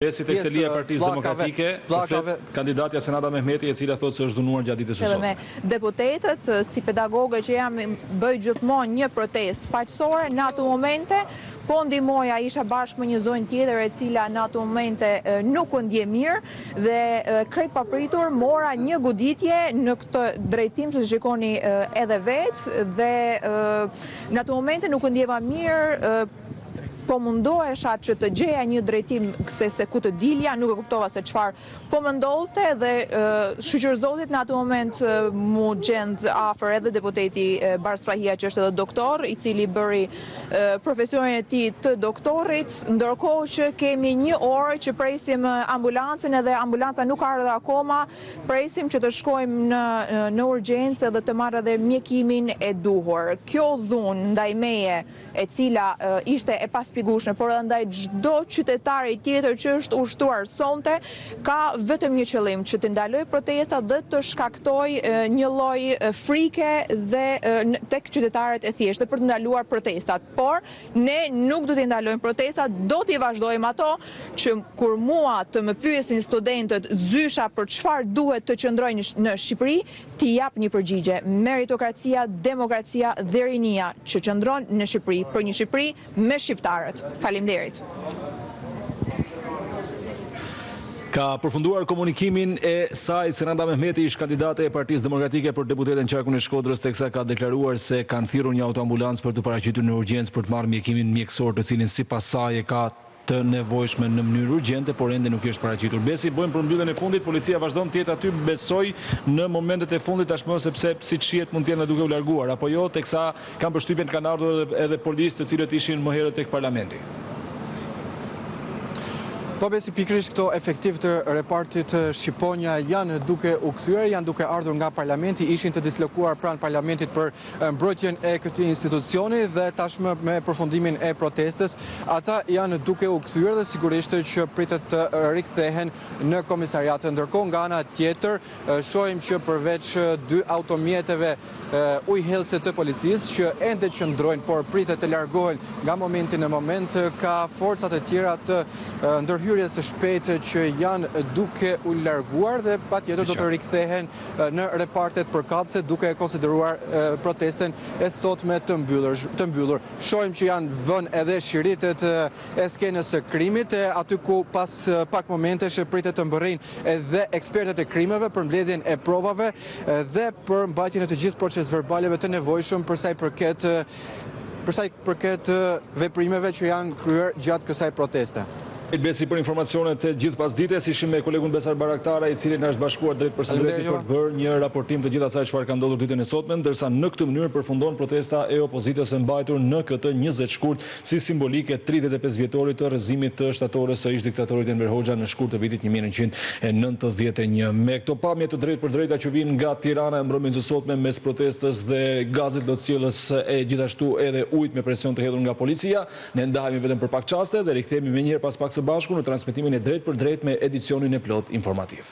Pjesë Tekselia e Partisë Demokratike, kandidatja Senada Mehmeti, e cila thotë se është dënuar gjatë ditës së sotme. Me deputetët, si pedagogë që jam, bëj gjithmonë një protestë paqësore në ato momente. Po ndihmoja, isha bashkë me një zonjë tjetër e cila në ato momente nuk u ndje mirë dhe krejt papritur mora një goditje në këtë drejtim që shikoni edhe vetë dhe në ato momente nuk u ndjeva mirë. Po mundohesha që të gjeja një drejtim se ku të dilja, nuk e kuptova se çfarë po më ndodhte dhe shqyrzotit në atë moment mu gjend afër edhe deputeti Bars Fahia që është edhe doktor, i cili bëri profesionin e tij të doktorit, ndërkohë që kemi një orë që presim ambulancën edhe ambulanca nuk ardha akoma, presim që të shkojmë në urgjencë dhe të marrë edhe mjekimin e duhur. Kjo dhunë ndaj meje e cila ishte e paspjegueshme, por edhe ndaj çdo qytetari tjetër që është ushtruar sonte, ka vetëm një qëllim, që të ndaloj protestat dhe të shkaktoj një lloj frike dhe tek qytetarët e thjeshtë për të ndaluar protestat. Por ne nuk do të ndalojmë protestat, do t'i vazhdojmë ato që kur mua të më pyesin studentët zysha për çfarë duhet të qëndrojnë në Shqipëri, t'i jap një përgjigje. Meritokracia, demokracia dhe rinia që qëndron në Shqipëri për një Shqipëri me shqiptarët. Faleminderit. Ka përfunduar komunikimin e saj Senada Mehmeti, ish kandidate e Partisë Demokratike për deputetën qarkun e Shkodrës, teksa ka deklaruar se kanë thirrur një autoambulancë për të paraqitur në urgjencë për të marrë mjekimin mjekësor, të cilin sipas saj e ka të nevojshme në mënyrë urgjente, por ende nuk është paraqitur. Besi, bëjmë përmbylljen e fundit, policia vazhdon të jetë aty, besoj në momentet e fundit tashmë, sepse siç shihet mund të jenë duke u larguar, apo jo, teksa kanë përshtypjen kanë ardhur edhe policë të cilët ishin më herët tek parlamenti. Po besi pikërisht këto efektiv të repartit Shqiponja janë duke u kthyer, janë duke ardhur nga parlamenti, ishin të dislokuar pranë parlamentit për mbrojtjen e këtij institucioni dhe tashmë me përfundimin e protestës, ata janë duke u kthyer dhe sigurisht që pritet të rikthehen në komisariat. Ndërkohë nga ana tjetër shohim që përveç dy automjeteve ujëhellëse të policisë që ende qëndrojnë, por pritet të largohen nga momenti në moment, ka forcat e tjera të ndërhyrjes së shpejtë që janë duke u larguar dhe patjetër do të rikthehen në repartet përkatëse, duke konsideruar protestën e sotme të mbyllur. Shohim që janë vënë edhe shiritet e skenës së krimit, aty ku pas pak momentesh pritet të mbërrijnë edhe ekspertët e krimeve për mbledhjen e provave dhe për mbajtjen e të gjithë proces verbaleve të nevojshëm për sa i përket veprimeve që janë kryer gjatë kësaj proteste. Besi, për informacionet e gjithë pas dites, ishim me kolegun Besar Baraktara, i cili na është bashkuar drejt për së drejti për të bërë një raportim të gjithë asaj çfarë ka ndodhur ditën e sotme, ndërsa në këtë mënyrë përfundon protesta e opozitës e mbajtur në këtë 20 shkurt si simbolike 35 vjetorit të rrëzimit të shtatores së ish diktatorit Enver Hoxha në shkurt të vitit 1991. Me këto pamje të drejtë për drejta që vijnë nga Tirana e mbrëmjes së sotme mes protestës dhe gazit lotësjellës e gjithashtu edhe ujit me presion të hedhur nga policia, ne ndahemi vetëm për pak çaste dhe rikthehemi menjëherë pas pak së bashku në transmetimin e drejt për drejt me edicionin e plot informativ.